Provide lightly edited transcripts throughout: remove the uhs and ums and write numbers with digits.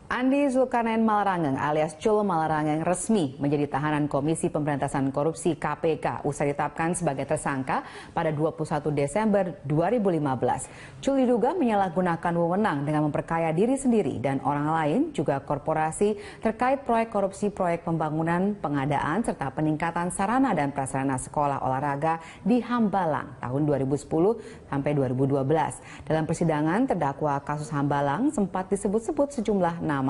Andi Zulkarnain Malarangeng alias Cul Malarangeng resmi menjadi tahanan Komisi Pemberantasan Korupsi KPK usai ditetapkan sebagai tersangka pada 21 Desember 2015. Cul diduga menyalahgunakan wewenang dengan memperkaya diri sendiri dan orang lain juga korporasi terkait proyek korupsi proyek pembangunan, pengadaan serta peningkatan sarana dan prasarana sekolah olahraga di Hambalang tahun 2010 sampai 2012. Dalam persidangan terdakwa kasus Hambalang sempat disebut-sebut sejumlah nama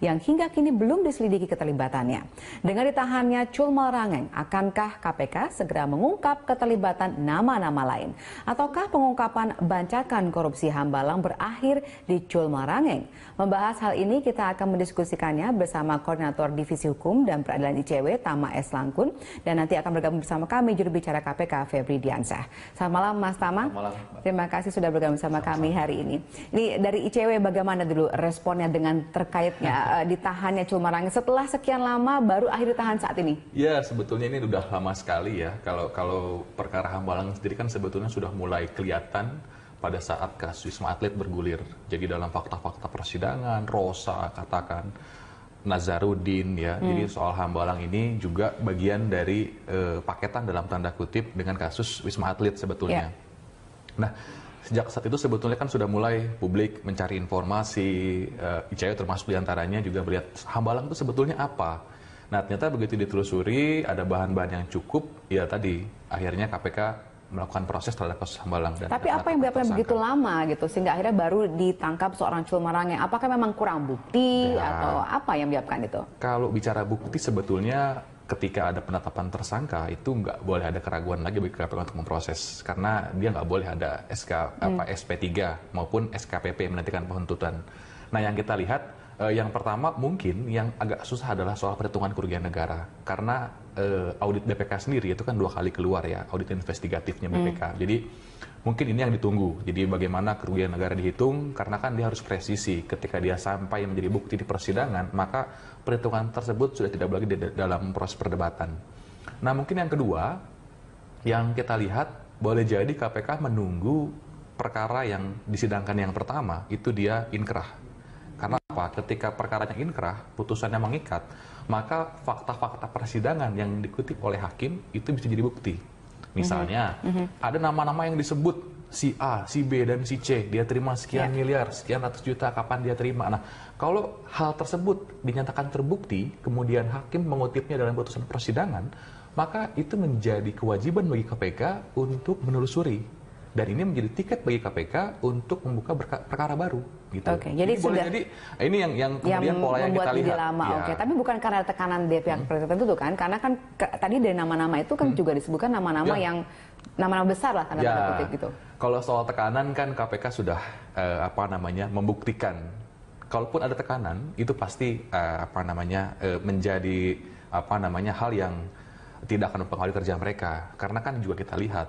yang hingga kini belum diselidiki keterlibatannya. Dengan ditahannya Cul Malarangeng, akankah KPK segera mengungkap keterlibatan nama-nama lain? Ataukah pengungkapan bancakan korupsi Hambalang berakhir di Cul Malarangeng? Membahas hal ini kita akan mendiskusikannya bersama Koordinator Divisi Hukum dan Peradilan ICW Tama S. Langkun, dan nanti akan bergabung bersama kami juru bicara KPK Febri Diansyah. Selamat malam Mas Tama. Selamat malam. Terima kasih sudah bergabung bersama kami hari ini. Ini dari ICW bagaimana dulu responnya dengan terkaitnya ditahannya Cul Malarangeng setelah sekian lama baru akhir ditahan saat ini? Ya, sebetulnya ini udah lama sekali ya. Kalau perkara Hambalang sendiri kan sebetulnya sudah mulai kelihatan pada saat kasus Wisma Atlet bergulir. Jadi dalam fakta-fakta persidangan, Rosa katakan, Nazarudin ya. Jadi soal Hambalang ini juga bagian dari paketan dalam tanda kutip dengan kasus Wisma Atlet sebetulnya. Nah, sejak saat itu sebetulnya kan sudah mulai publik mencari informasi, ICW termasuk diantaranya juga melihat Hambalang itu sebetulnya apa. Nah, ternyata begitu ditelusuri ada bahan-bahan yang cukup, ya tadi akhirnya KPK melakukan proses terhadap kasus Hambalang. Tapi apa yang menyebabkan begitu lama gitu sehingga akhirnya baru ditangkap seorang Cul Malarangeng? Apakah memang kurang bukti atau apa yang menyebabkan itu? Kalau bicara bukti sebetulnya ketika ada penetapan tersangka itu nggak boleh ada keraguan lagi bagi KPK untuk memproses, karena dia nggak boleh ada SP3 maupun SKPP menantikan penuntutan. Nah, yang kita lihat yang pertama mungkin yang agak susah adalah soal perhitungan kerugian negara, karena audit BPK sendiri itu kan 2 kali keluar ya, audit investigatifnya BPK. Jadi mungkin ini yang ditunggu. Jadi bagaimana kerugian negara dihitung, karena kan dia harus presisi ketika dia sampai menjadi bukti di persidangan, maka perhitungan tersebut sudah tidak lagi dalam proses perdebatan. Nah, mungkin yang kedua yang kita lihat boleh jadi KPK menunggu perkara yang disidangkan yang pertama itu dia inkrah. Karena apa? Ketika perkaranya inkrah, putusannya mengikat, maka fakta-fakta persidangan yang dikutip oleh hakim itu bisa jadi bukti. Misalnya, ada nama-nama yang disebut si A, si B, dan si C. Dia terima sekian miliar, sekian ratus juta, kapan dia terima. Nah, kalau hal tersebut dinyatakan terbukti, kemudian hakim mengutipnya dalam putusan persidangan, maka itu menjadi kewajiban bagi KPK untuk menelusuri. Dan ini menjadi tiket bagi KPK untuk membuka perkara baru. Gitu. Oke, jadi boleh jadi ini yang kemudian pola yang kita lihat. Lama. Ya. Oke, tapi bukan karena tekanan dari pihak tertentu tuh kan? Karena kan tadi dari nama-nama itu kan juga disebutkan nama-nama yang nama-nama besar lah tanda kutip gitu. Kalau soal tekanan kan KPK sudah membuktikan. Kalaupun ada tekanan itu pasti menjadi hal yang tidak akan mempengaruhi kerja mereka. Karena kan juga kita lihat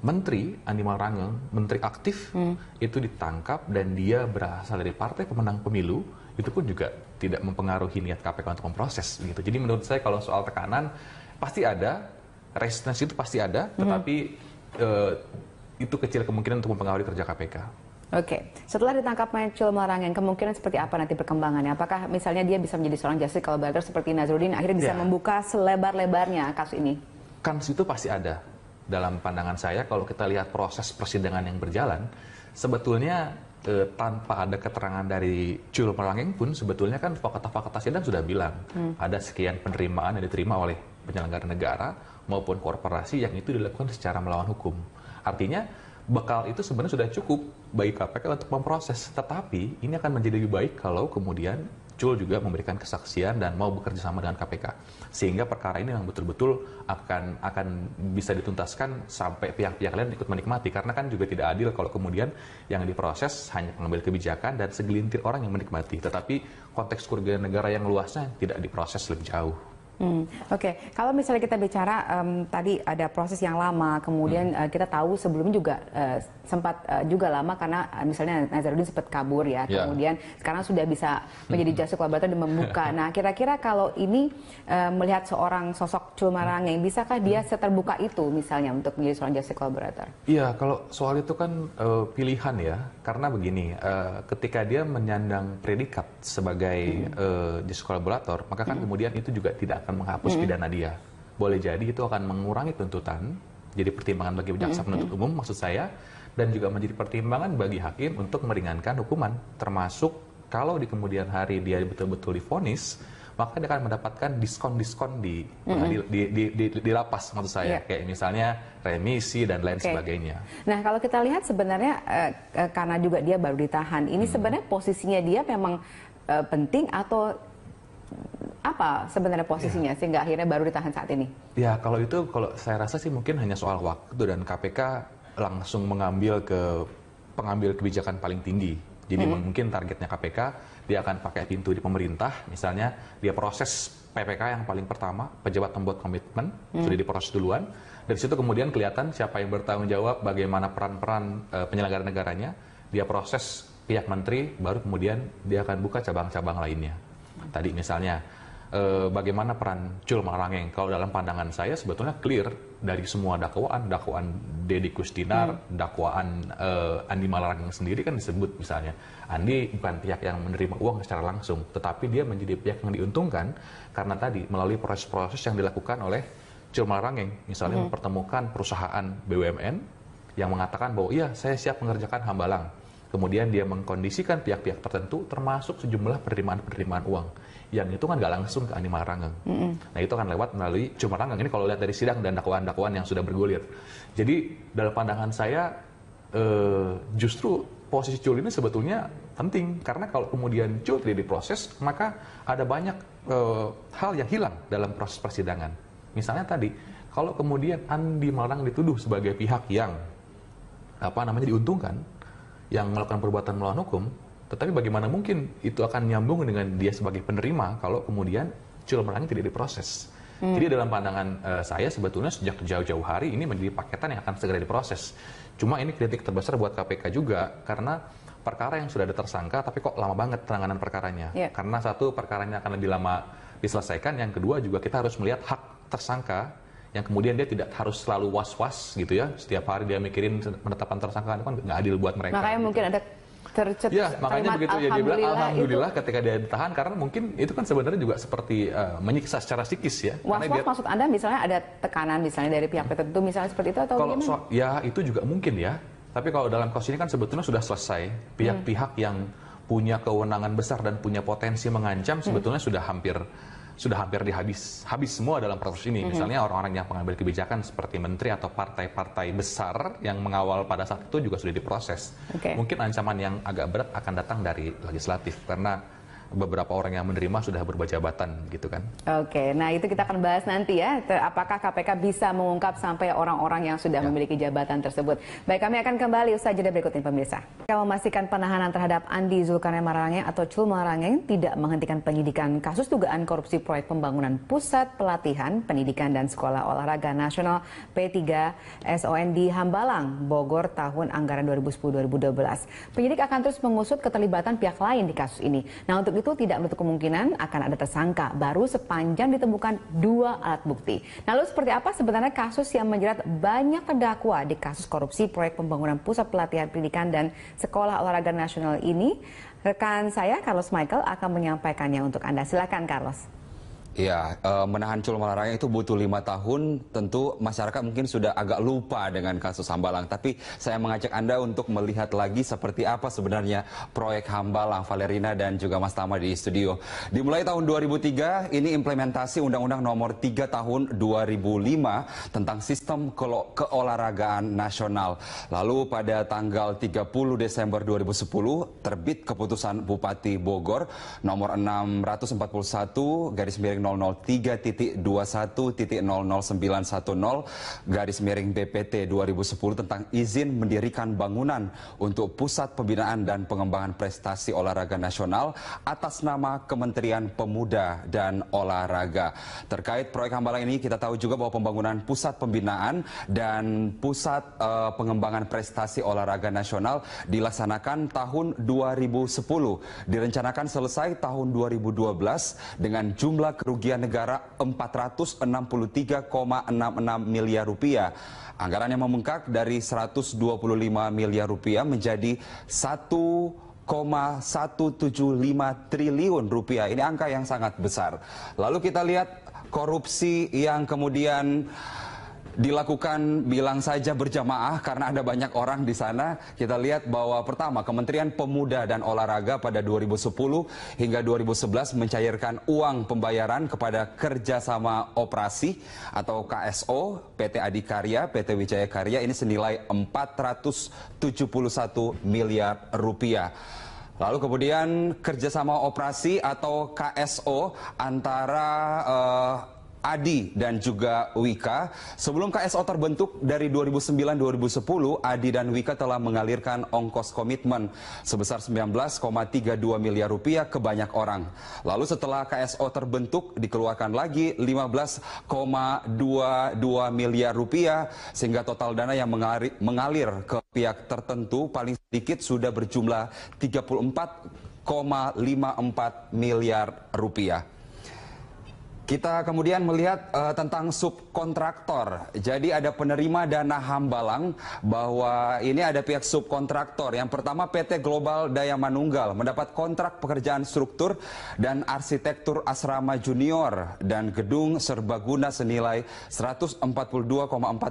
Menteri Andi Malarangeng, menteri aktif, itu ditangkap dan dia berasal dari partai pemenang pemilu, itu pun juga tidak mempengaruhi niat KPK untuk memproses. Gitu. Jadi menurut saya kalau soal tekanan pasti ada, resistensi itu pasti ada, tetapi itu kecil kemungkinan untuk mempengaruhi kerja KPK. Oke, setelah ditangkapnya Cul Malarangeng, kemungkinan seperti apa nanti perkembangannya? Apakah misalnya dia bisa menjadi seorang justice collaborator seperti Nazarudin, akhirnya bisa membuka selebar-lebarnya kasus ini? Kans itu pasti ada. Dalam pandangan saya, kalau kita lihat proses persidangan yang berjalan, sebetulnya tanpa ada keterangan dari Cul Malarangeng pun sebetulnya kan fakta-fakta sidang sudah bilang ada sekian penerimaan yang diterima oleh penyelenggara negara maupun korporasi yang itu dilakukan secara melawan hukum. Artinya bekal itu sebenarnya sudah cukup bagi KPK untuk memproses, tetapi ini akan menjadi lebih baik kalau kemudian Cul juga memberikan kesaksian dan mau bekerja sama dengan KPK, sehingga perkara ini yang betul-betul akan bisa dituntaskan sampai pihak-pihak lain ikut menikmati, karena kan juga tidak adil kalau kemudian yang diproses hanya pengambil kebijakan dan segelintir orang yang menikmati, tetapi konteks kerugian negara yang luasnya tidak diproses lebih jauh. Oke. Kalau misalnya kita bicara tadi ada proses yang lama, kemudian kita tahu sebelumnya juga sempat juga lama karena misalnya Nazarudin sempat kabur ya, kemudian sekarang sudah bisa menjadi justice collaborator dan membuka. Nah, kira-kira kalau ini melihat seorang sosok Chul Marangeng, bisakah dia seterbuka itu misalnya untuk menjadi seorang justice collaborator? Iya, kalau soal itu kan pilihan ya, karena begini, ketika dia menyandang predikat sebagai justice collaborator, maka kan kemudian itu juga tidak akan menghapus pidana dia. Boleh jadi itu akan mengurangi tuntutan, jadi pertimbangan bagi jaksa penuntut umum maksud saya, dan juga menjadi pertimbangan bagi hakim untuk meringankan hukuman, termasuk kalau di kemudian hari dia betul-betul divonis, maka dia akan mendapatkan diskon-diskon di lapas maksud saya, kayak misalnya remisi dan lain sebagainya. Nah, kalau kita lihat sebenarnya karena juga dia baru ditahan, ini sebenarnya posisinya dia memang penting atau apa sebenarnya posisinya sehingga akhirnya baru ditahan saat ini? Ya, kalau saya rasa sih mungkin hanya soal waktu dan KPK langsung mengambil ke pengambil kebijakan paling tinggi. Jadi mungkin targetnya KPK, dia akan pakai pintu di pemerintah, misalnya dia proses PPK yang paling pertama, pejabat pembuat komitmen, sudah diproses duluan. Dari situ kemudian kelihatan siapa yang bertanggung jawab, bagaimana peran-peran penyelenggara negaranya, dia proses pihak menteri, baru kemudian dia akan buka cabang-cabang lainnya. Tadi misalnya, bagaimana peran Chul Marangeng? Kalau dalam pandangan saya sebetulnya clear dari semua dakwaan Deddy Kustinar, dakwaan Andi Malarangeng sendiri kan disebut misalnya, Andi bukan pihak yang menerima uang secara langsung, tetapi dia menjadi pihak yang diuntungkan karena tadi melalui proses-proses yang dilakukan oleh Chul Marangeng, misalnya mempertemukan perusahaan BUMN yang mengatakan bahwa iya saya siap mengerjakan hambalang. Kemudian dia mengkondisikan pihak-pihak tertentu termasuk sejumlah penerimaan uang. Yang itu kan nggak langsung ke Andi Malarangeng. Nah itu akan lewat melalui Chul Marangeng. Ini kalau lihat dari sidang dan dakwaan-dakwaan yang sudah bergulir. Jadi dalam pandangan saya justru posisi Chul ini sebetulnya penting. Karena kalau kemudian Chul tidak diproses, maka ada banyak hal yang hilang dalam proses persidangan. Misalnya tadi, kalau kemudian Andi Malarangeng dituduh sebagai pihak yang diuntungkan, yang melakukan perbuatan melawan hukum, tetapi bagaimana mungkin itu akan nyambung dengan dia sebagai penerima kalau kemudian Chul Marangeng tidak diproses. Jadi dalam pandangan saya sebetulnya sejak jauh-jauh hari ini menjadi paketan yang akan segera diproses. Cuma ini kritik terbesar buat KPK juga karena perkara yang sudah ada tersangka tapi kok lama banget penanganan perkaranya. Karena satu, perkaranya akan lebih lama diselesaikan, yang kedua juga kita harus melihat hak tersangka yang kemudian dia tidak harus selalu was-was gitu ya, setiap hari dia mikirin penetapan tersangka, itu kan nggak adil buat mereka. Makanya gitu. Mungkin ada tercetus ya, makanya begitu ya dia bilang alhamdulillah itu, ketika dia ditahan, karena mungkin itu kan sebenarnya juga seperti menyiksa secara psikis ya. Was-was maksud Anda misalnya ada tekanan misalnya dari pihak tertentu misalnya seperti itu atau kalau ya itu juga mungkin ya. Tapi kalau dalam kasus ini kan sebetulnya sudah selesai. Pihak-pihak yang punya kewenangan besar dan punya potensi mengancam sebetulnya sudah hampir habis semua dalam proses ini. Misalnya orang-orang yang pengambil kebijakan seperti menteri atau partai-partai besar yang mengawal pada saat itu juga sudah diproses. Mungkin ancaman yang agak berat akan datang dari legislatif karena beberapa orang yang menerima sudah berubah jabatan gitu kan. Nah itu kita akan bahas nanti ya, apakah KPK bisa mengungkap sampai orang-orang yang sudah memiliki jabatan tersebut. Baik, kami akan kembali usai jeda berikut ini pemirsa. Kita memastikan penahanan terhadap Andi Zulkarnain Marangeng atau Chul Marangeng tidak menghentikan penyidikan kasus dugaan korupsi proyek pembangunan Pusat Pelatihan Pendidikan dan Sekolah Olahraga Nasional P3 SON di Hambalang, Bogor tahun anggaran 2010-2012. Penyidik akan terus mengusut keterlibatan pihak lain di kasus ini. Nah, untuk itu tidak menutup kemungkinan akan ada tersangka baru sepanjang ditemukan 2 alat bukti. Lalu seperti apa sebenarnya kasus yang menjerat banyak terdakwa di kasus korupsi proyek pembangunan Pusat Pelatihan Pendidikan dan Sekolah Olahraga Nasional ini? Rekan saya Carlos Michael akan menyampaikannya untuk Anda. Silakan Carlos. Ya, menahan Chul Marangeng itu butuh 5 tahun. Tentu masyarakat mungkin sudah agak lupa dengan kasus Hambalang. Tapi saya mengajak Anda untuk melihat lagi seperti apa sebenarnya proyek Hambalang. Valerina dan juga Mas Tama di studio. Dimulai tahun 2003, ini implementasi Undang-Undang Nomor 3 Tahun 2005 tentang Sistem Keolahragaan Nasional. Lalu pada tanggal 30 Desember 2010 terbit keputusan Bupati Bogor nomor 641 garis miring BPT 2010 tentang izin mendirikan bangunan untuk Pusat Pembinaan dan Pengembangan Prestasi Olahraga Nasional atas nama Kementerian Pemuda dan Olahraga. Terkait proyek hambalang ini, kita tahu juga bahwa pembangunan Pusat Pembinaan dan Pusat Pengembangan Prestasi Olahraga Nasional dilaksanakan tahun 2010. Direncanakan selesai tahun 2012 dengan jumlah kerugian negara 463,66 miliar rupiah. Anggaran yang membengkak dari 125 miliar rupiah menjadi 1,175 triliun rupiah. Ini angka yang sangat besar. Lalu kita lihat korupsi yang kemudian dilakukan bilang saja berjamaah karena ada banyak orang di sana. Kita lihat bahwa pertama, Kementerian Pemuda dan Olahraga pada 2010 hingga 2011 mencairkan uang pembayaran kepada Kerjasama Operasi atau KSO, PT Adikarya, PT Wijaya Karya ini senilai 471 miliar rupiah. Lalu kemudian Kerjasama Operasi atau KSO antara ADI dan juga Wika. Sebelum KSO terbentuk dari 2009-2010, ADI dan Wika telah mengalirkan ongkos komitmen sebesar 19,32 miliar rupiah ke banyak orang. Lalu setelah KSO terbentuk, dikeluarkan lagi 15,22 miliar rupiah, sehingga total dana yang mengalir ke pihak tertentu paling sedikit sudah berjumlah 34,54 miliar rupiah. Kita kemudian melihat tentang subkontraktor. Jadi ada penerima dana hambalang bahwa ini ada pihak subkontraktor. Yang pertama PT Global Daya Manunggal mendapat kontrak pekerjaan struktur dan arsitektur asrama junior dan gedung serbaguna senilai 142,4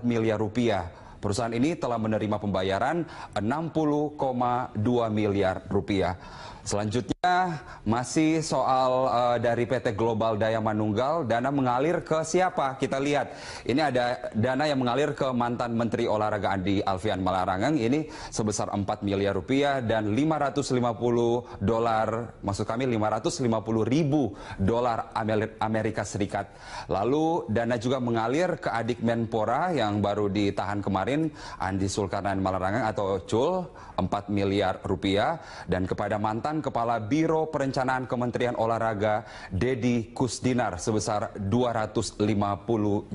miliar rupiah. Perusahaan ini telah menerima pembayaran 60,2 miliar rupiah. Selanjutnya masih soal dari PT Global Daya Manunggal, dana mengalir ke siapa? Kita lihat, ini ada dana yang mengalir ke mantan Menteri Olahraga Andi Alfian Mallarangeng, ini sebesar 4 miliar rupiah dan 550 ribu dolar Amerika Serikat. Lalu dana juga mengalir ke adik Menpora yang baru ditahan kemarin, Andi Sulkarnain Mallarangeng atau Cul, 4 miliar rupiah, dan kepada mantan Kepala Biro Perencanaan Kementerian Olahraga Deddy Kusdinar sebesar 250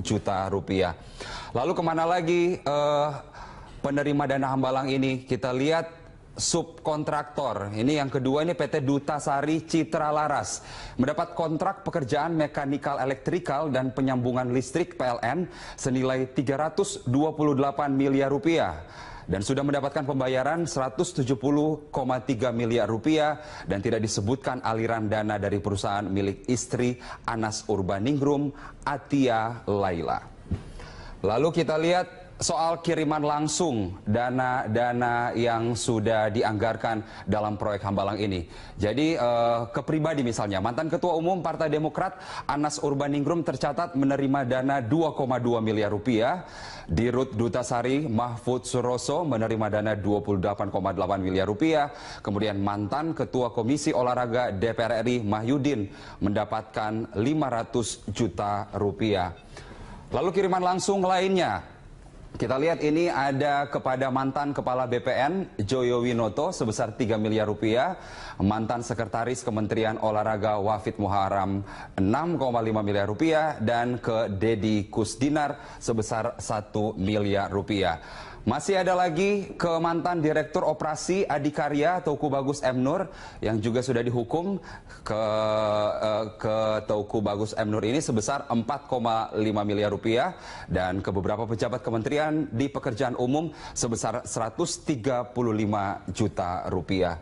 juta rupiah. Lalu kemana lagi penerima dana hambalang ini? Kita lihat subkontraktor. Ini yang kedua, ini PT Duta Sari Citra Laras mendapat kontrak pekerjaan mekanikal elektrikal dan penyambungan listrik PLN senilai 328 miliar rupiah. Dan sudah mendapatkan pembayaran 170,3 miliar rupiah dan tidak disebutkan aliran dana dari perusahaan milik istri Anas Urbaningrum, Atia Laila. Lalu kita lihat soal kiriman langsung dana-dana yang sudah dianggarkan dalam proyek hambalang ini. Jadi ke pribadi misalnya, mantan Ketua Umum Partai Demokrat Anas Urbaningrum tercatat menerima dana 2,2 miliar rupiah. Dirut Duta Sari Mahfud Suroso menerima dana 28,8 miliar rupiah. Kemudian mantan Ketua Komisi Olahraga DPR RI Mahyudin mendapatkan 500 juta rupiah. Lalu kiriman langsung lainnya, kita lihat ini ada kepada mantan Kepala BPN Joyo Winoto sebesar 3 miliar rupiah, mantan Sekretaris Kementerian Olahraga Wafid Muharam 6,5 miliar rupiah, dan ke Deddy Kusdinar sebesar 1 miliar rupiah. Masih ada lagi ke mantan Direktur Operasi Adikarya Teuku Bagus M. Nur yang juga sudah dihukum ke Teuku Bagus M. Nur ini sebesar 4,5 miliar rupiah dan ke beberapa pejabat kementerian di pekerjaan umum sebesar 135 juta rupiah.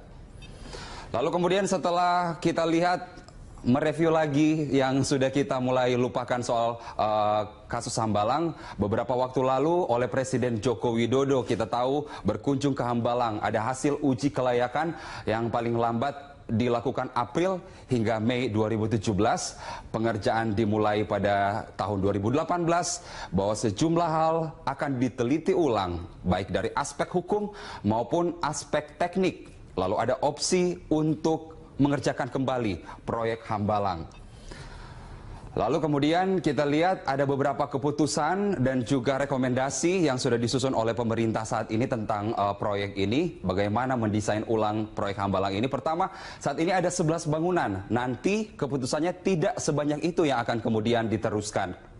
Lalu kemudian setelah kita lihat mereview lagi yang sudah kita mulai lupakan soal kasus Hambalang, beberapa waktu lalu oleh Presiden Joko Widodo kita tahu berkunjung ke Hambalang, ada hasil uji kelayakan yang paling lambat dilakukan April hingga Mei 2017. Pengerjaan dimulai pada tahun 2018, bahwa sejumlah hal akan diteliti ulang baik dari aspek hukum maupun aspek teknik. Lalu ada opsi untuk mengerjakan kembali proyek Hambalang. Lalu kemudian kita lihat ada beberapa keputusan dan juga rekomendasi yang sudah disusun oleh pemerintah saat ini tentang proyek ini. Bagaimana mendesain ulang proyek Hambalang ini. Pertama, saat ini ada 11 bangunan. Nanti keputusannya tidak sebanyak itu yang akan kemudian diteruskan.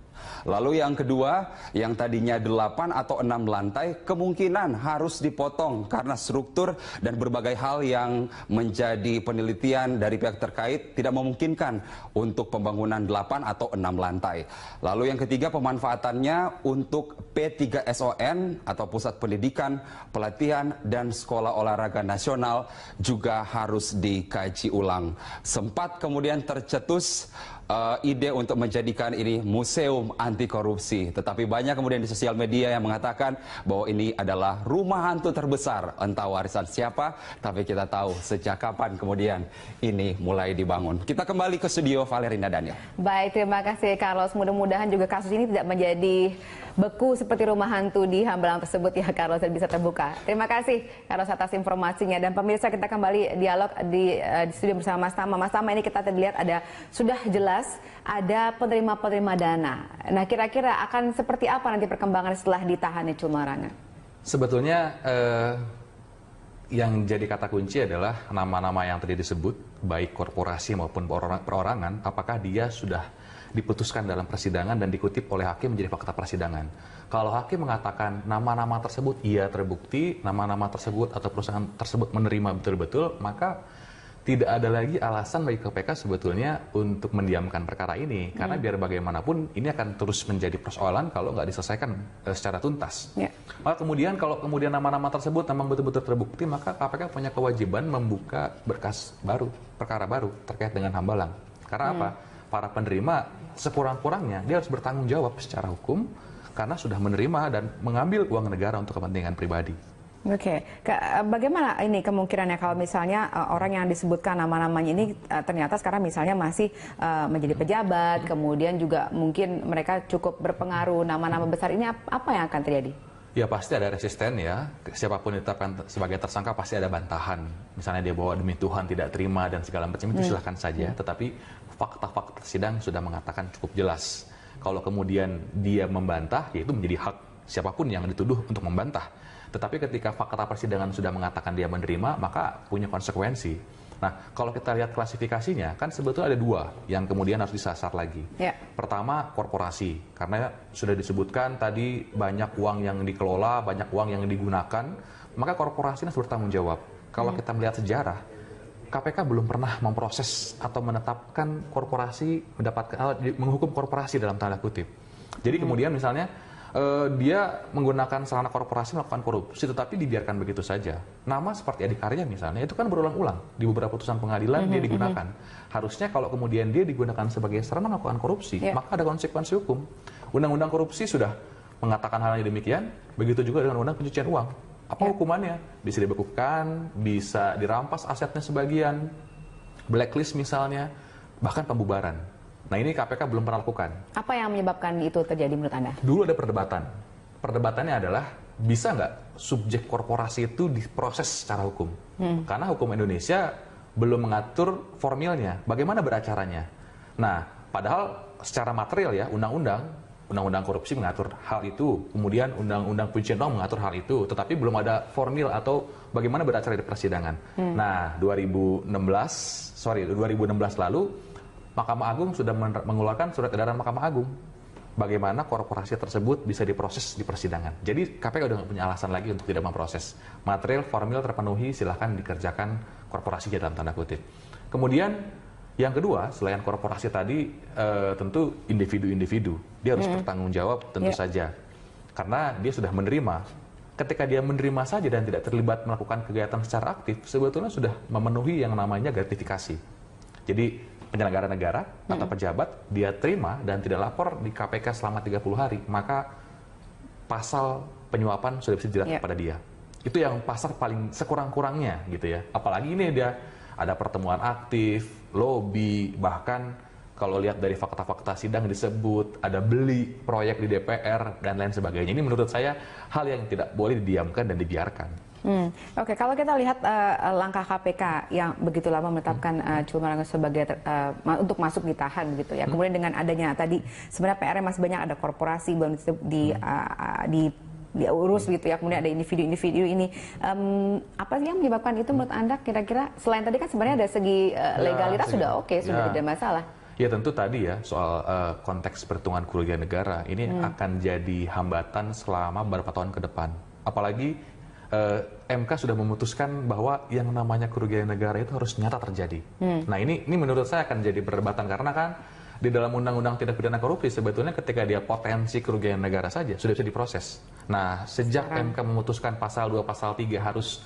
Lalu yang kedua, yang tadinya 8 atau 6 lantai, kemungkinan harus dipotong karena struktur dan berbagai hal yang menjadi penelitian dari pihak terkait tidak memungkinkan untuk pembangunan 8 atau 6 lantai. Lalu yang ketiga, pemanfaatannya untuk P3SON atau Pusat Pendidikan, Pelatihan, dan Sekolah Olahraga Nasional juga harus dikaji ulang. Sempat kemudian tercetus ide untuk menjadikan ini museum anti korupsi, tetapi banyak kemudian di sosial media yang mengatakan bahwa ini adalah rumah hantu terbesar. Entah warisan siapa, tapi kita tahu sejak kapan kemudian ini mulai dibangun. Kita kembali ke studio Valerina Daniel. Baik, terima kasih Carlos. Mudah-mudahan juga kasus ini tidak menjadi beku seperti rumah hantu di Hambalang tersebut ya Carlos, dan bisa terbuka. Terima kasih Carlos atas informasinya. Dan pemirsa, kita kembali dialog di studio bersama Mas Tama. Mas Tama, ini kita terlihat ada sudah jelas ada penerima-penerima dana. Nah, kira-kira akan seperti apa nanti perkembangan setelah ditahannya Chul Malarangeng? Sebetulnya yang jadi kata kunci adalah nama-nama yang tadi disebut, baik korporasi maupun perorangan, apakah dia sudah diputuskan dalam persidangan dan dikutip oleh hakim menjadi fakta persidangan. Kalau hakim mengatakan nama-nama tersebut iya terbukti, nama-nama tersebut atau perusahaan tersebut menerima betul-betul, maka tidak ada lagi alasan bagi KPK sebetulnya untuk mendiamkan perkara ini. Karena biar bagaimanapun ini akan terus menjadi persoalan kalau nggak diselesaikan secara tuntas. Maka kemudian kalau kemudian nama-nama tersebut memang betul-betul terbukti, maka KPK punya kewajiban membuka berkas baru, perkara baru terkait dengan Hambalang. Karena apa? Para penerima sekurang-kurangnya dia harus bertanggung jawab secara hukum karena sudah menerima dan mengambil uang negara untuk kepentingan pribadi. Oke, bagaimana ini kemungkinannya kalau misalnya orang yang disebutkan nama-namanya ini ternyata sekarang misalnya masih menjadi pejabat, kemudian juga mungkin mereka cukup berpengaruh, nama-nama besar ini apa yang akan terjadi? Ya pasti ada resisten ya, siapapun ditetapkan sebagai tersangka pasti ada bantahan. Misalnya dia bawa demi Tuhan tidak terima dan segala macam itu silahkan saja, tetapi fakta-fakta sidang sudah mengatakan cukup jelas. Kalau kemudian dia membantah, ya itu menjadi hak siapapun yang dituduh untuk membantah. Tetapi ketika fakta persidangan sudah mengatakan dia menerima, maka punya konsekuensi. Nah, kalau kita lihat klasifikasinya, kan sebetulnya ada dua yang kemudian harus disasar lagi. Pertama, korporasi. Karena sudah disebutkan tadi banyak uang yang dikelola, banyak uang yang digunakan, maka korporasi harus bertanggung jawab. Kalau kita melihat sejarah, KPK belum pernah memproses atau menetapkan korporasi, menghukum korporasi dalam tanda kutip. Jadi kemudian misalnya, dia menggunakan sarana korporasi melakukan korupsi, tetapi dibiarkan begitu saja. Nama seperti Adikarya misalnya, itu kan berulang-ulang. Di beberapa putusan pengadilan dia digunakan. Harusnya kalau kemudian dia digunakan sebagai sarana melakukan korupsi, maka ada konsekuensi hukum. Undang-undang korupsi sudah mengatakan hal yang demikian, begitu juga dengan undang pencucian uang. Apa hukumannya? Bisa dibekukan, bisa dirampas asetnya sebagian, blacklist misalnya, bahkan pembubaran. Nah ini KPK belum pernah lakukan. Apa yang menyebabkan itu terjadi menurut Anda? Dulu ada perdebatan. Perdebatannya adalah bisa nggak subjek korporasi itu diproses secara hukum? Karena hukum Indonesia belum mengatur formilnya. Bagaimana beracaranya? Nah, padahal secara material ya, undang-undang korupsi mengatur hal itu. Kemudian undang-undang pencucian uang mengatur hal itu. Tetapi belum ada formil atau bagaimana beracara di persidangan. Nah, 2016 lalu, Mahkamah Agung sudah mengeluarkan surat edaran Mahkamah Agung bagaimana korporasi tersebut bisa diproses di persidangan. Jadi KPK udah nggak punya alasan lagi untuk tidak memproses. Material formil terpenuhi, silahkan dikerjakan korporasi dalam tanda kutip. Kemudian yang kedua, selain korporasi tadi, tentu individu-individu. Dia harus bertanggung jawab tentu saja. Karena dia sudah menerima. Ketika dia menerima saja dan tidak terlibat melakukan kegiatan secara aktif, sebetulnya sudah memenuhi yang namanya gratifikasi. Jadi penyelenggara negara atau pejabat dia terima dan tidak lapor di KPK selama 30 hari, maka pasal penyuapan sudah bisa dijerat kepada dia. Itu yang pasal paling sekurang-kurangnya gitu ya. Apalagi ini dia ada pertemuan aktif, lobby, bahkan Kalau lihat dari fakta-fakta sidang disebut ada beli proyek di DPR dan lain sebagainya. Ini menurut saya hal yang tidak boleh didiamkan dan dibiarkan. Oke, kalau kita lihat langkah KPK yang begitu lama menetapkan Chul Malarangeng sebagai untuk masuk ditahan gitu ya. Kemudian dengan adanya tadi sebenarnya PR masih banyak, ada korporasi belum diurus gitu ya. Kemudian ada individu-individu ini. Apa sih yang menyebabkan itu menurut Anda kira-kira? Selain tadi kan sebenarnya dari segi legalitas sudah oke, sudah tidak masalah. Ya tentu tadi ya soal konteks perhitungan kerugian negara ini akan jadi hambatan selama beberapa tahun ke depan. Apalagi MK sudah memutuskan bahwa yang namanya kerugian negara itu harus nyata terjadi. Nah ini menurut saya akan jadi perdebatan karena kan di dalam Undang-Undang Tindak Pidana Korupsi sebetulnya ketika dia potensi kerugian negara saja sudah bisa diproses. Nah sejak MK memutuskan pasal 2, pasal 3 harus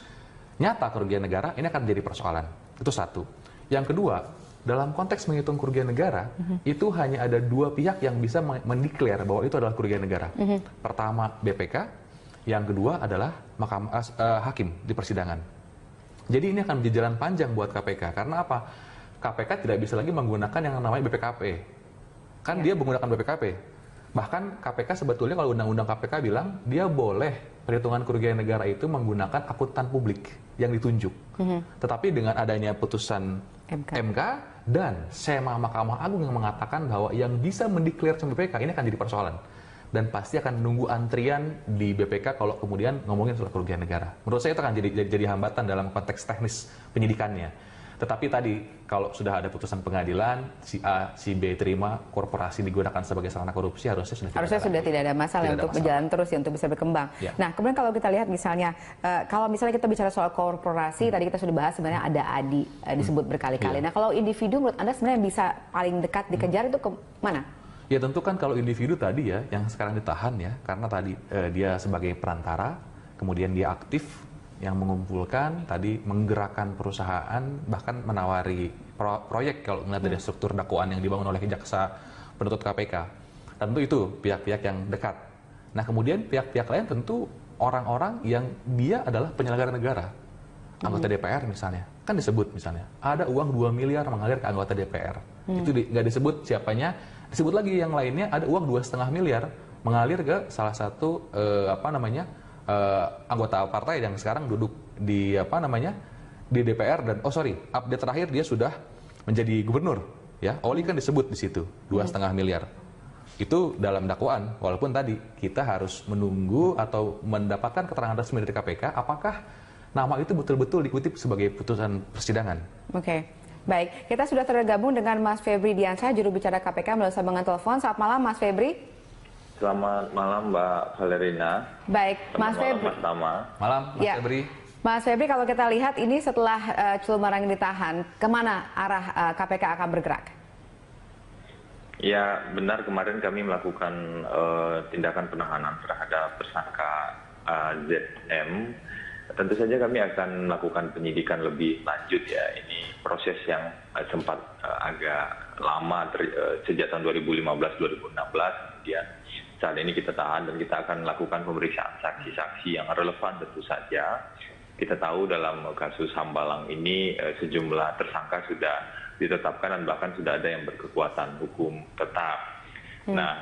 nyata kerugian negara, ini akan jadi persoalan. Itu satu. Yang kedua, dalam konteks menghitung kerugian negara, itu hanya ada 2 pihak yang bisa mendeklar bahwa itu adalah kerugian negara. Pertama BPK, yang kedua adalah hakim di persidangan. Jadi ini akan menjadi jalan panjang buat KPK. Karena apa? KPK tidak bisa lagi menggunakan yang namanya BPKP. Kan dia menggunakan BPKP. Bahkan KPK sebetulnya kalau undang-undang KPK bilang, dia boleh perhitungan kerugian negara itu menggunakan akuntan publik yang ditunjuk. Tetapi dengan adanya putusan MK dan SEMA Mahkamah Agung yang mengatakan bahwa yang bisa mendeklar sama BPK ini akan jadi persoalan. Dan pasti akan nunggu antrian di BPK kalau kemudian ngomongin soal kerugian negara. Menurut saya itu akan jadi hambatan dalam konteks teknis penyidikannya. Tetapi tadi kalau sudah ada putusan pengadilan, si A, si B terima, korporasi digunakan sebagai sarana korupsi, harusnya sudah tidak ada masalah untuk berjalan terus ya, untuk bisa berkembang. Ya. Nah, kemudian kalau kita lihat misalnya, kalau misalnya kita bicara soal korporasi, tadi kita sudah bahas sebenarnya ada ADI disebut berkali-kali. Nah, kalau individu menurut Anda sebenarnya bisa paling dekat dikejar itu ke mana? Ya tentu kan kalau individu tadi ya, yang sekarang ditahan ya, karena tadi dia sebagai perantara, kemudian dia aktif, yang mengumpulkan, tadi menggerakkan perusahaan, bahkan menawari proyek kalau melihat dari struktur dakwaan yang dibangun oleh jaksa penuntut KPK. Tentu itu pihak-pihak yang dekat. Nah kemudian pihak-pihak lain tentu orang-orang yang dia adalah penyelenggara negara. Anggota DPR misalnya, kan disebut misalnya, ada uang 2 miliar mengalir ke anggota DPR. Itu nggak disebut siapanya, disebut lagi yang lainnya ada uang 2,5 miliar mengalir ke salah satu anggota partai yang sekarang duduk di di DPR dan update terakhir dia sudah menjadi gubernur ya. Oli kan disebut di situ 2,5 miliar. Itu dalam dakwaan, walaupun tadi kita harus menunggu atau mendapatkan keterangan resmi dari KPK apakah nama itu betul-betul dikutip sebagai putusan persidangan. Oke. Baik, kita sudah tergabung dengan Mas Febri Diansyah, juru bicara KPK melalui sambungan telepon. Selamat malam Mas Febri. Selamat malam Mbak Valerina. Baik, Mas Febri. Mas Tama. Malam, Mas Febri. Mas Febri, kalau kita lihat ini setelah Chul Malarangeng ditahan, kemana arah KPK akan bergerak? Ya, benar kemarin kami melakukan tindakan penahanan terhadap tersangka ZM. Tentu saja kami akan melakukan penyidikan lebih lanjut ya. Ini proses yang sempat agak lama sejak tahun 2015-2016, kemudian saat ini kita tahan dan kita akan melakukan pemeriksaan saksi-saksi yang relevan tentu saja. Kita tahu dalam kasus Hambalang ini sejumlah tersangka sudah ditetapkan dan bahkan sudah ada yang berkekuatan hukum tetap. Nah,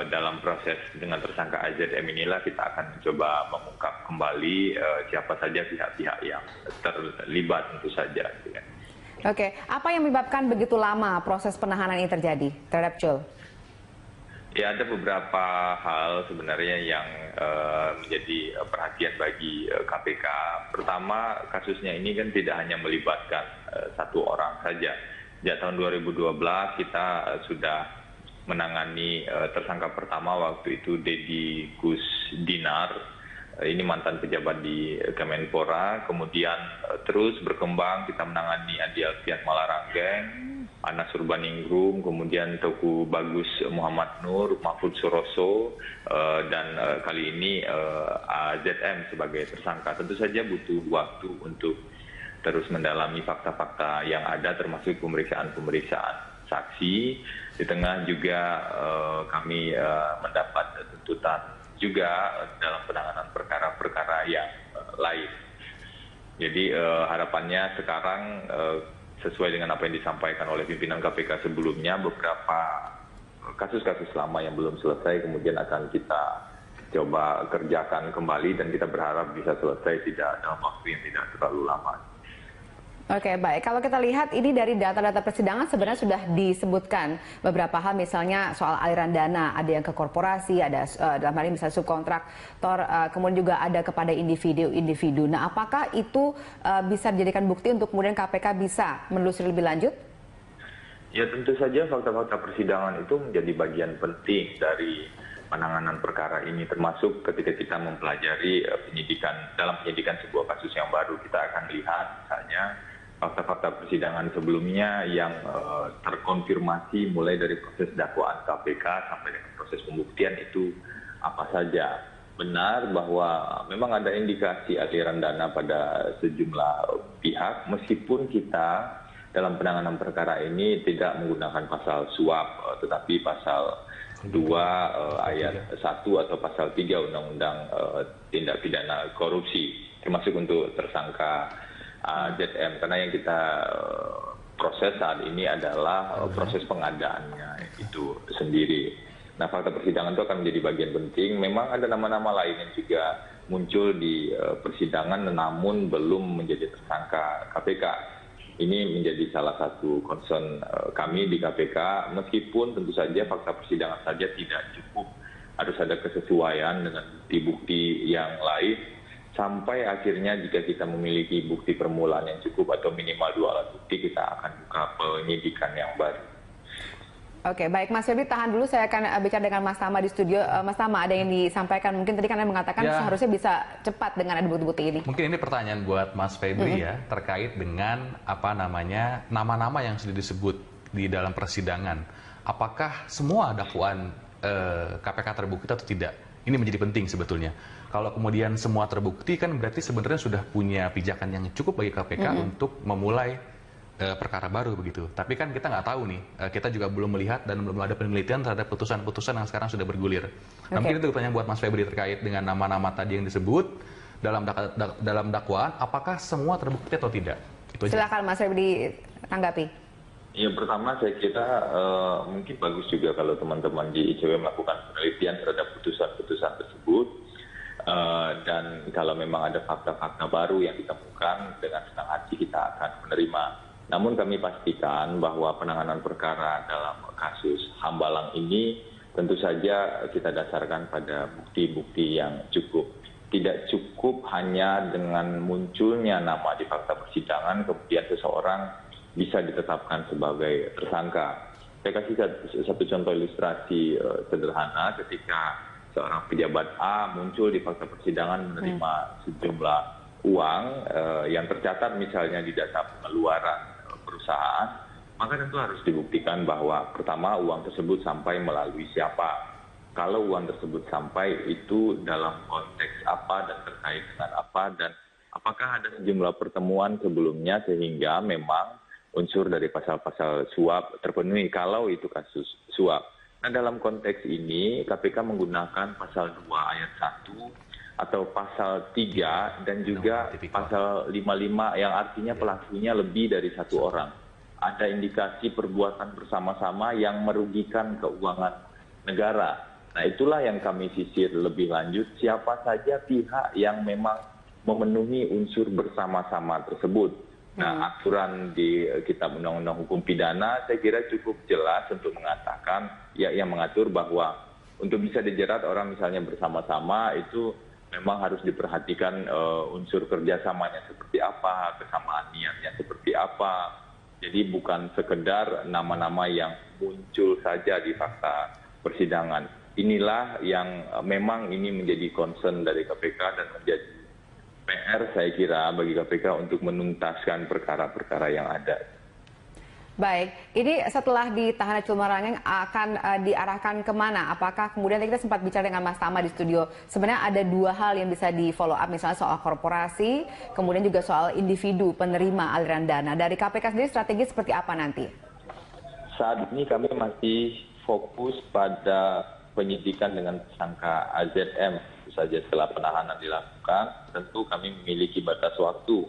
dalam proses dengan tersangka AZM inilah kita akan mencoba mengungkap kembali siapa saja pihak-pihak yang terlibat tentu saja. Oke, apa yang menyebabkan begitu lama proses penahanan ini terjadi terhadap Chul? Ya, ada beberapa hal sebenarnya yang menjadi perhatian bagi KPK. Pertama, kasusnya ini kan tidak hanya melibatkan satu orang saja. Sejak tahun 2012 kita sudah menangani tersangka pertama waktu itu Deddy Kusdinar. Ini mantan pejabat di Kemenpora. Kemudian terus berkembang kita menangani Andi Alfian Malarangeng, Anas Urbaningrum, kemudian Teguh Bagus Muhammad Nur, Mahfud Suroso, dan kali ini AZM sebagai tersangka. Tentu saja butuh waktu untuk terus mendalami fakta-fakta yang ada, termasuk pemeriksaan-pemeriksaan saksi. Di tengah juga kami mendapat tuntutan juga dalam penanganan perkara-perkara yang lain. Jadi harapannya sekarang sesuai dengan apa yang disampaikan oleh pimpinan KPK sebelumnya, beberapa kasus-kasus lama yang belum selesai kemudian akan kita coba kerjakan kembali dan kita berharap bisa selesai tidak dalam waktu yang tidak terlalu lama. Oke, baik. Kalau kita lihat ini dari data-data persidangan sebenarnya sudah disebutkan beberapa hal, misalnya soal aliran dana, ada yang ke korporasi, ada dalam hal ini misalnya subkontraktor, kemudian juga ada kepada individu-individu. Nah, apakah itu bisa dijadikan bukti untuk kemudian KPK bisa menelusuri lebih lanjut? Ya, tentu saja fakta-fakta persidangan itu menjadi bagian penting dari penanganan perkara ini, termasuk ketika kita mempelajari dalam penyidikan sebuah kasus yang baru. Kita akan lihat misalnya fakta-fakta persidangan sebelumnya yang terkonfirmasi mulai dari proses dakwaan KPK sampai dengan proses pembuktian itu apa saja. Benar bahwa memang ada indikasi aliran dana pada sejumlah pihak, meskipun kita dalam penanganan perkara ini tidak menggunakan pasal suap, tetapi pasal 2 ayat 1 atau pasal 3 Undang-Undang Tindak Pidana Korupsi, termasuk untuk tersangka ZM, karena yang kita proses saat ini adalah proses pengadaannya itu sendiri. Nah, fakta persidangan itu akan menjadi bagian penting. Memang ada nama-nama lain yang juga muncul di persidangan namun belum menjadi tersangka KPK. Ini menjadi salah satu concern kami di KPK, meskipun tentu saja fakta persidangan saja tidak cukup, harus ada kesesuaian dengan bukti-bukti yang lain, sampai akhirnya jika kita memiliki bukti permulaan yang cukup atau minimal 2 alat bukti, kita akan buka penyidikan yang baru. Oke, baik Mas Febri, tahan dulu, saya akan bicara dengan Mas Tama di studio. Mas Tama, ada yang disampaikan, mungkin tadi kan Anda mengatakan seharusnya bisa cepat dengan ada bukti-bukti ini. Mungkin ini pertanyaan buat Mas Febri ya, terkait dengan nama-nama yang sudah disebut di dalam persidangan. Apakah semua dakwaan KPK terbukti atau tidak? Ini menjadi penting sebetulnya. Kalau kemudian semua terbukti kan berarti sebenarnya sudah punya pijakan yang cukup bagi KPK untuk memulai perkara baru begitu. Tapi kan kita nggak tahu nih, kita juga belum melihat dan belum ada penelitian terhadap putusan-putusan yang sekarang sudah bergulir. Nah, mungkin itu pertanyaan buat Mas Febri terkait dengan nama-nama tadi yang disebut dalam dakwaan, apakah semua terbukti atau tidak? Itu aja. Silakan Mas Febri tanggapi. Ya, pertama saya kira mungkin bagus juga kalau teman-teman di ICW melakukan penelitian terhadap putusan-putusan tersebut, dan kalau memang ada fakta-fakta baru yang ditemukan, dengan senang hati kita akan menerima. Namun kami pastikan bahwa penanganan perkara dalam kasus Hambalang ini tentu saja kita dasarkan pada bukti-bukti yang cukup. Tidak cukup hanya dengan munculnya nama di fakta persidangan kemudian seseorang bisa ditetapkan sebagai tersangka. Saya kasih satu contoh ilustrasi sederhana, ketika seorang pejabat A muncul di fakta persidangan menerima sejumlah uang yang tercatat misalnya di data pengeluaran perusahaan, maka tentu harus dibuktikan bahwa pertama uang tersebut sampai melalui siapa. Kalau uang tersebut sampai itu dalam konteks apa dan terkait dengan apa, dan apakah ada sejumlah pertemuan sebelumnya sehingga memang unsur dari pasal-pasal suap terpenuhi kalau itu kasus suap. Nah, dalam konteks ini KPK menggunakan pasal 2 ayat 1 atau pasal 3 dan juga pasal 55 yang artinya pelakunya lebih dari satu orang. Ada indikasi perbuatan bersama-sama yang merugikan keuangan negara. Nah, itulah yang kami sisir lebih lanjut, siapa saja pihak yang memang memenuhi unsur bersama-sama tersebut. Nah, aturan di Kitab Undang-Undang Hukum Pidana saya kira cukup jelas untuk mengatakan, ya, yang mengatur bahwa untuk bisa dijerat orang misalnya bersama-sama itu memang harus diperhatikan unsur kerjasamanya seperti apa, kesamaan niatnya seperti apa. Jadi bukan sekedar nama-nama yang muncul saja di fakta persidangan. Inilah yang memang ini menjadi concern dari KPK dan menjadi PR saya kira bagi KPK untuk menuntaskan perkara-perkara yang ada. Baik, ini setelah ditahan Culmarangeng akan diarahkan kemana? Apakah kemudian kita sempat bicara dengan Mas Tama di studio, sebenarnya ada dua hal yang bisa di follow up, misalnya soal korporasi, kemudian juga soal individu penerima aliran dana. Dari KPK sendiri strategi seperti apa nanti? Saat ini kami masih fokus pada penyidikan dengan tersangka AZM. Saja setelah penahanan dilakukan, tentu kami memiliki batas waktu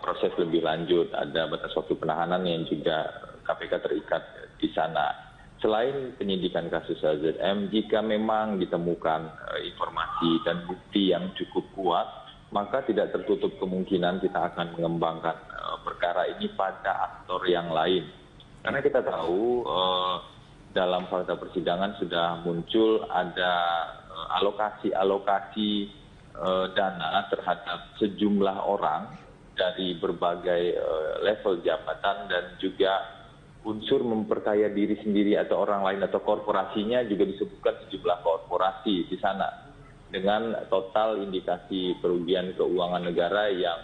proses lebih lanjut, ada batas waktu penahanan yang juga KPK terikat di sana. Selain penyidikan kasus LZM, jika memang ditemukan informasi dan bukti yang cukup kuat, maka tidak tertutup kemungkinan kita akan mengembangkan perkara ini pada aktor yang lain. Karena kita tahu dalam fakta persidangan sudah muncul ada alokasi-alokasi dana terhadap sejumlah orang dari berbagai level jabatan dan juga unsur memperkaya diri sendiri atau orang lain atau korporasinya juga disebutkan sejumlah korporasi di sana dengan total indikasi kerugian keuangan negara yang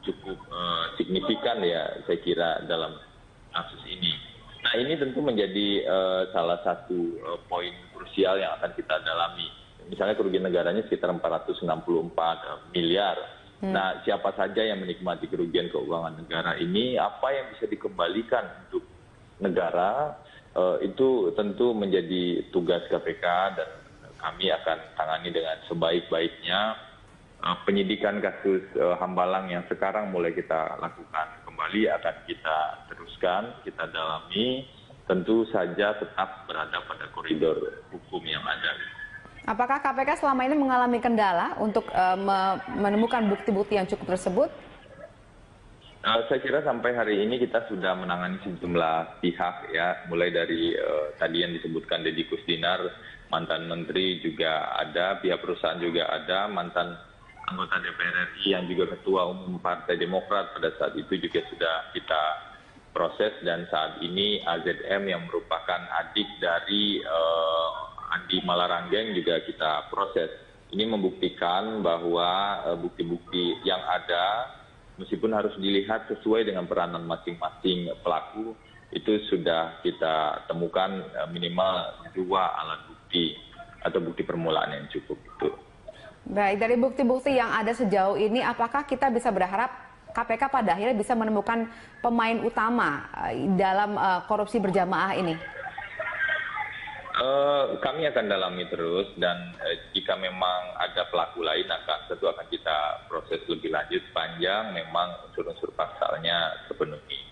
cukup signifikan ya saya kira dalam kasus ini. Nah ini tentu menjadi salah satu poin krusial yang akan kita dalami. Misalnya kerugian negaranya sekitar 464 miliar. Nah siapa saja yang menikmati kerugian keuangan negara ini, apa yang bisa dikembalikan untuk negara, itu tentu menjadi tugas KPK dan kami akan tangani dengan sebaik-baiknya. Penyidikan kasus Hambalang yang sekarang mulai kita lakukan kembali akan kita teruskan, kita dalami, tentu saja tetap berada pada koridor hukum yang ada. Apakah KPK selama ini mengalami kendala untuk menemukan bukti-bukti yang cukup tersebut? Saya kira sampai hari ini kita sudah menangani sejumlah pihak ya, mulai dari tadi yang disebutkan Deddy Kusdinar, mantan menteri juga ada, pihak perusahaan juga ada, mantan anggota DPR RI yang juga ketua umum Partai Demokrat pada saat itu juga sudah kita proses, dan saat ini AZM yang merupakan adik dari Andi Malaranggeng juga kita proses. Ini membuktikan bahwa bukti-bukti yang ada meskipun harus dilihat sesuai dengan peranan masing-masing pelaku, itu sudah kita temukan minimal 2 alat bukti atau bukti permulaan yang cukup itu. Baik, dari bukti-bukti yang ada sejauh ini, apakah kita bisa berharap KPK pada akhirnya bisa menemukan pemain utama dalam korupsi berjamaah ini? Kami akan dalami terus, dan jika memang ada pelaku lain tentu akan kita proses lebih lanjut sepanjang memang unsur-unsur pasalnya terpenuhi.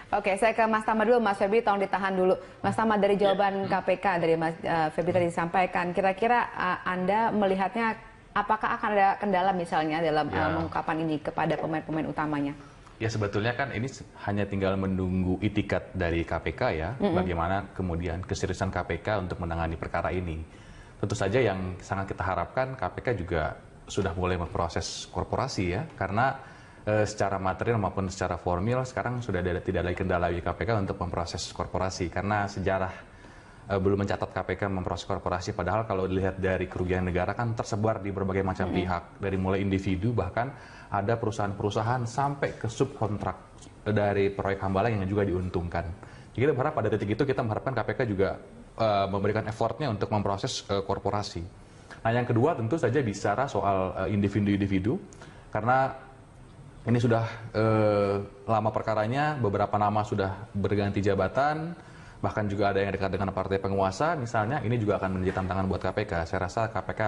Oke, saya ke Mas Tama dulu. Mas Febri, tolong ditahan dulu. Mas Tama, dari jawaban KPK dari Mas Febri tadi disampaikan, kira-kira Anda melihatnya apakah akan ada kendala misalnya dalam pengungkapan ini kepada pemain-pemain utamanya? Ya sebetulnya kan ini hanya tinggal menunggu itikat dari KPK ya, bagaimana kemudian keseriusan KPK untuk menangani perkara ini. Tentu saja yang sangat kita harapkan KPK juga sudah mulai memproses korporasi ya, karena secara material maupun secara formil sekarang sudah tidak lagi kendala bagi KPK untuk memproses korporasi, karena sejarah belum mencatat KPK memproses korporasi, padahal kalau dilihat dari kerugian negara kan tersebar di berbagai macam pihak, dari mulai individu bahkan ada perusahaan-perusahaan sampai ke subkontrak dari proyek Hambalang yang juga diuntungkan. Jadi kita berharap pada titik itu kita mengharapkan KPK juga memberikan effortnya untuk memproses korporasi. Nah yang kedua tentu saja bicara soal individu-individu, karena ini sudah lama perkaranya, beberapa nama sudah berganti jabatan, bahkan juga ada yang dekat dengan partai penguasa misalnya, ini juga akan menjadi tantangan buat KPK. Saya rasa KPK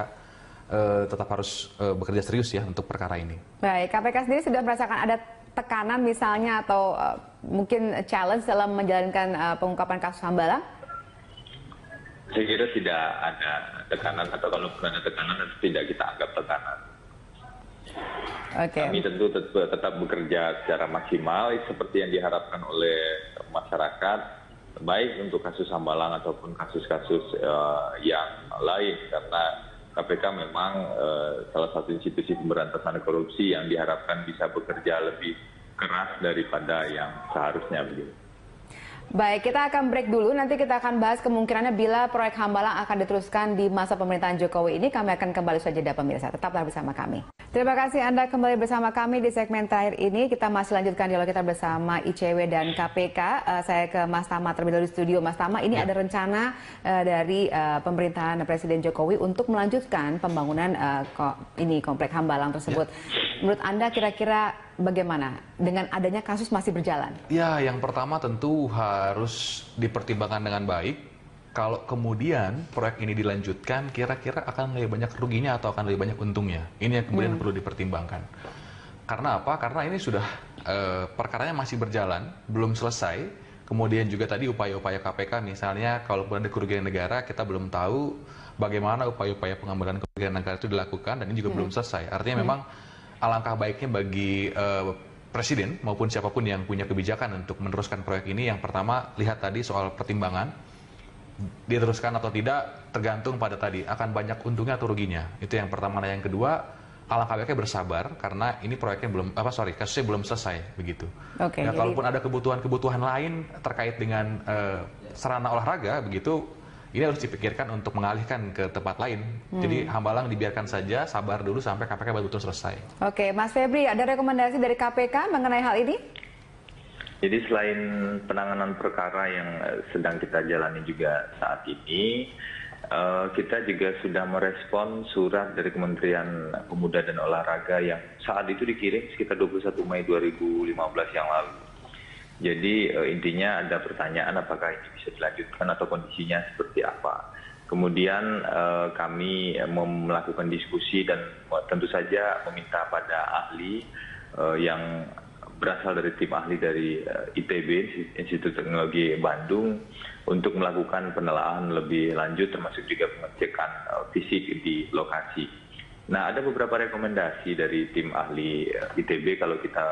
tetap harus bekerja serius ya untuk perkara ini. Baik, KPK sendiri sudah merasakan ada tekanan misalnya atau mungkin challenge dalam menjalankan pengungkapan kasus Hambalang? Saya kira tidak ada tekanan, atau kalau ada tekanan tidak kita anggap tekanan. Kami tentu tetap bekerja secara maksimal seperti yang diharapkan oleh masyarakat, baik untuk kasus Hambalang ataupun kasus-kasus yang lain, karena KPK memang salah satu institusi pemberantasan korupsi yang diharapkan bisa bekerja lebih keras daripada yang seharusnya begitu. Baik, kita akan break dulu. Nanti kita akan bahas kemungkinannya bila proyek Hambalang akan diteruskan di masa pemerintahan Jokowi ini. Kami akan kembali saja pemirsa. Tetaplah bersama kami. Terima kasih Anda kembali bersama kami di segmen terakhir ini. Kita masih lanjutkan dialog kita bersama ICW dan KPK. Saya ke Mas Tama terlebih dahulu di studio. Mas Tama, ini ada rencana dari pemerintahan Presiden Jokowi untuk melanjutkan pembangunan komplek Hambalang tersebut. Menurut Anda kira-kira bagaimana dengan adanya kasus masih berjalan? Ya, yang pertama tentu harus dipertimbangkan dengan baik. Kalau kemudian proyek ini dilanjutkan, kira-kira akan lebih banyak ruginya atau akan lebih banyak untungnya? Ini yang kemudian perlu dipertimbangkan. Karena apa? Karena ini sudah perkaranya masih berjalan, belum selesai. Kemudian juga tadi upaya-upaya KPK, misalnya kalaupun ada kerugian negara, kita belum tahu bagaimana upaya-upaya pengambilan kerugian negara itu dilakukan, dan ini juga belum selesai. Artinya memang alangkah baiknya bagi Presiden maupun siapapun yang punya kebijakan untuk meneruskan proyek ini, yang pertama lihat tadi soal pertimbangan, diteruskan atau tidak tergantung pada tadi akan banyak untungnya atau ruginya. Itu yang pertama. Nah, yang kedua, alangkah baiknya bersabar karena ini proyeknya kasusnya belum selesai begitu. Oke, nah, kalaupun ada kebutuhan lain terkait dengan sarana olahraga begitu, ini harus dipikirkan untuk mengalihkan ke tempat lain. Jadi Hambalang dibiarkan saja, sabar dulu sampai KPK betul-betul selesai. Oke, Mas Febri, ada rekomendasi dari KPK mengenai hal ini? Jadi selain penanganan perkara yang sedang kita jalani juga saat ini, kita juga sudah merespon surat dari Kementerian Pemuda dan Olahraga yang saat itu dikirim sekitar 21 Mei 2015 yang lalu. Jadi intinya ada pertanyaan apakah ini bisa dilanjutkan atau kondisinya seperti apa. Kemudian kami melakukan diskusi dan tentu saja meminta pada ahli yang berasal dari tim ahli dari ITB, Institut Teknologi Bandung, untuk melakukan penelaahan lebih lanjut termasuk juga pengecekan fisik di lokasi. Nah, ada beberapa rekomendasi dari tim ahli ITB kalau kita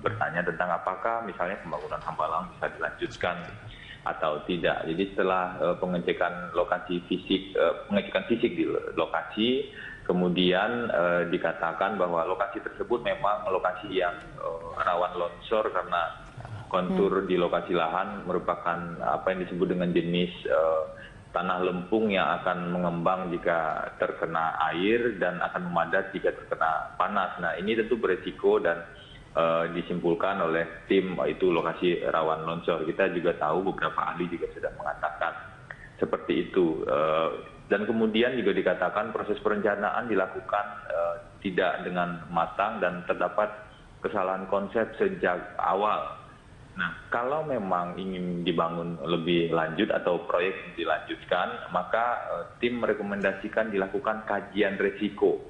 bertanya tentang apakah misalnya pembangunan Hambalang bisa dilanjutkan atau tidak. Jadi setelah pengecekan fisik di lokasi, kemudian dikatakan bahwa lokasi tersebut memang lokasi yang rawan longsor karena kontur di lokasi lahan merupakan apa yang disebut dengan jenis tanah lempung yang akan mengembang jika terkena air dan akan memadat jika terkena panas. Nah, ini tentu beresiko dan disimpulkan oleh tim itu lokasi rawan longsor. Kita juga tahu beberapa ahli juga sudah mengatakan seperti itu. Dan kemudian juga dikatakan proses perencanaan dilakukan tidak dengan matang dan terdapat kesalahan konsep sejak awal. Nah, kalau memang ingin dibangun lebih lanjut atau proyek dilanjutkan, maka tim merekomendasikan dilakukan kajian risiko.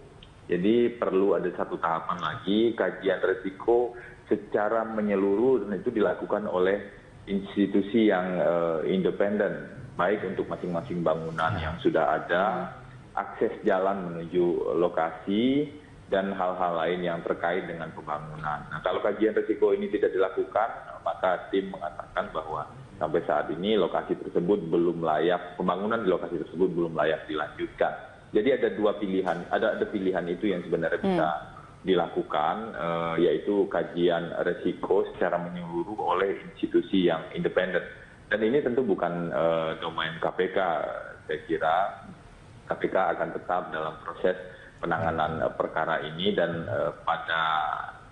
Jadi perlu ada satu tahapan lagi, kajian risiko secara menyeluruh, dan itu dilakukan oleh institusi yang independen, baik untuk masing-masing bangunan yang sudah ada, akses jalan menuju lokasi, dan hal-hal lain yang terkait dengan pembangunan. Nah, kalau kajian risiko ini tidak dilakukan, maka tim mengatakan bahwa sampai saat ini lokasi tersebut belum layak, pembangunan di lokasi tersebut belum layak dilanjutkan. Jadi ada dua pilihan, ada pilihan itu yang sebenarnya bisa dilakukan, yaitu kajian risiko secara menyeluruh oleh institusi yang independen. Dan ini tentu bukan domain KPK. Saya kira KPK akan tetap dalam proses penanganan perkara ini, dan pada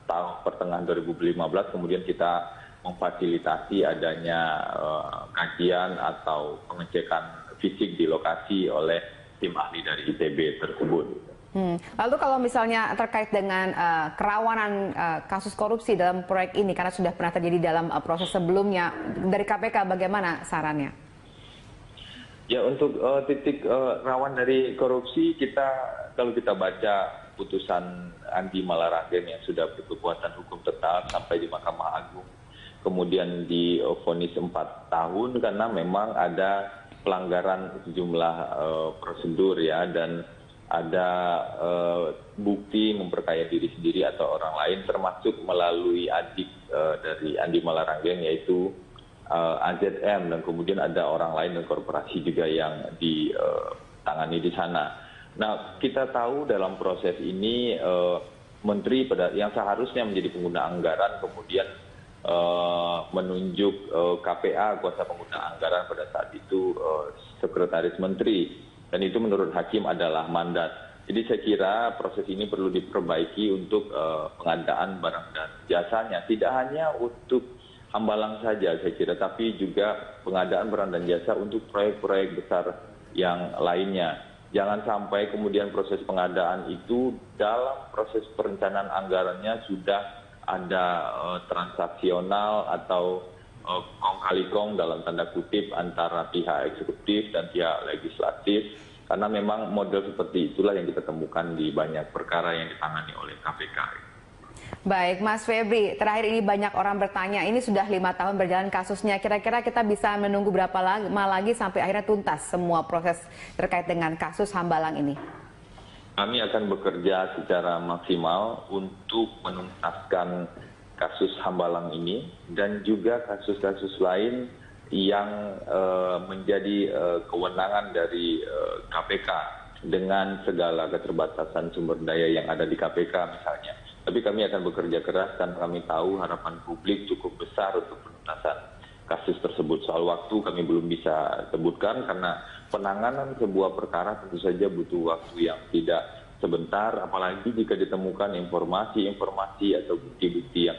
tahun pertengahan 2015 kemudian kita memfasilitasi adanya kajian atau pengecekan fisik di lokasi oleh tim ahli dari ITB tersebut. Lalu kalau misalnya terkait dengan kerawanan kasus korupsi dalam proyek ini, karena sudah pernah terjadi dalam proses sebelumnya, dari KPK bagaimana sarannya? Ya, untuk titik rawan dari korupsi, kalau kita baca putusan Andi Malarangeng yang sudah berkekuatan hukum tetap sampai di Mahkamah Agung, kemudian divonis 4 tahun karena memang ada pelanggaran sejumlah prosedur ya, dan ada bukti memperkaya diri sendiri atau orang lain, termasuk melalui adik dari Andi Malarangeng yaitu AZM, dan kemudian ada orang lain dan korporasi juga yang ditangani di sana. Nah, kita tahu dalam proses ini menteri yang seharusnya menjadi pengguna anggaran kemudian menunjuk KPA, kuasa pengguna anggaran pada saat itu sekretaris menteri, dan itu menurut hakim adalah mandat. Jadi saya kira proses ini perlu diperbaiki untuk pengadaan barang dan jasanya, tidak hanya untuk Hambalang saja saya kira, tapi juga pengadaan barang dan jasa untuk proyek-proyek besar yang lainnya. Jangan sampai kemudian proses pengadaan itu dalam proses perencanaan anggarannya sudah ada transaksional atau kong kali kong dalam tanda kutip antara pihak eksekutif dan pihak legislatif, karena memang model seperti itulah yang kita temukan di banyak perkara yang ditangani oleh KPK. Baik, Mas Febri, terakhir ini banyak orang bertanya, ini sudah 5 tahun berjalan kasusnya, kira-kira kita bisa menunggu berapa lama lagi sampai akhirnya tuntas semua proses terkait dengan kasus Hambalang ini? Kami akan bekerja secara maksimal untuk menuntaskan kasus Hambalang ini dan juga kasus-kasus lain yang menjadi kewenangan dari KPK dengan segala keterbatasan sumber daya yang ada di KPK misalnya. Tapi kami akan bekerja keras karena kami tahu harapan publik cukup besar untuk penuntasan kasus tersebut. Soal waktu kami belum bisa sebutkan karena penanganan sebuah perkara tentu saja butuh waktu yang tidak sebentar, apalagi jika ditemukan informasi-informasi atau bukti-bukti yang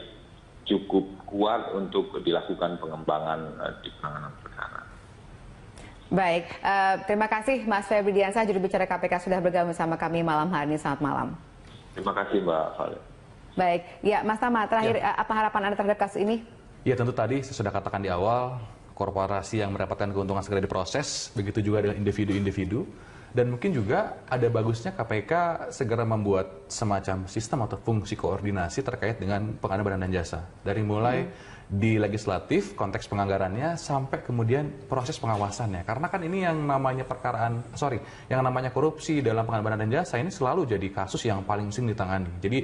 cukup kuat untuk dilakukan pengembangan di penanganan perkara. Baik, terima kasih Mas Febri Diansah, juru bicara KPK sudah bergabung bersama kami malam hari ini. Selamat malam. Terima kasih Mbak Valen. Baik, ya Mas Tama, terakhir apa harapan Anda terhadap kasus ini? Ya tentu tadi saya sudah katakan di awal, korporasi yang mendapatkan keuntungan segera diproses, begitu juga dengan individu-individu. Dan mungkin juga ada bagusnya KPK segera membuat semacam sistem atau fungsi koordinasi terkait dengan pengadaan barang dan jasa. Dari mulai di legislatif, konteks penganggarannya, sampai kemudian proses pengawasannya. Karena kan ini yang namanya yang namanya korupsi dalam pengadaan barang dan jasa ini selalu jadi kasus yang paling sering ditangani. Jadi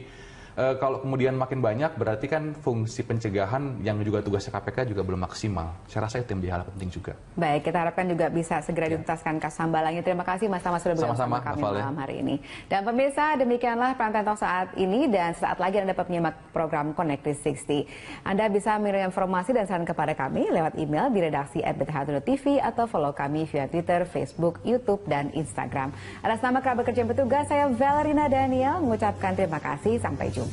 kalau kemudian makin banyak, berarti kan fungsi pencegahan yang juga tugasnya KPK juga belum maksimal. Saya rasa itu yang menjadi hal penting juga. Baik, kita harapkan juga bisa segera dituntaskan kasus Hambalang. Terima kasih Mas Tama sudah bergabung bersama kami malam hari ini. Dan pemirsa, demikianlah Prantai Talk saat ini, dan saat lagi Anda dapat menyimak program Connect 360. Anda bisa mengirim informasi dan saran kepada kami lewat email di redaksi @bth.tv atau follow kami via Twitter, Facebook, YouTube, dan Instagram. Atas nama kerabat kerja yang bertugas, saya Valerina Daniel mengucapkan terima kasih. Sampai jumpa.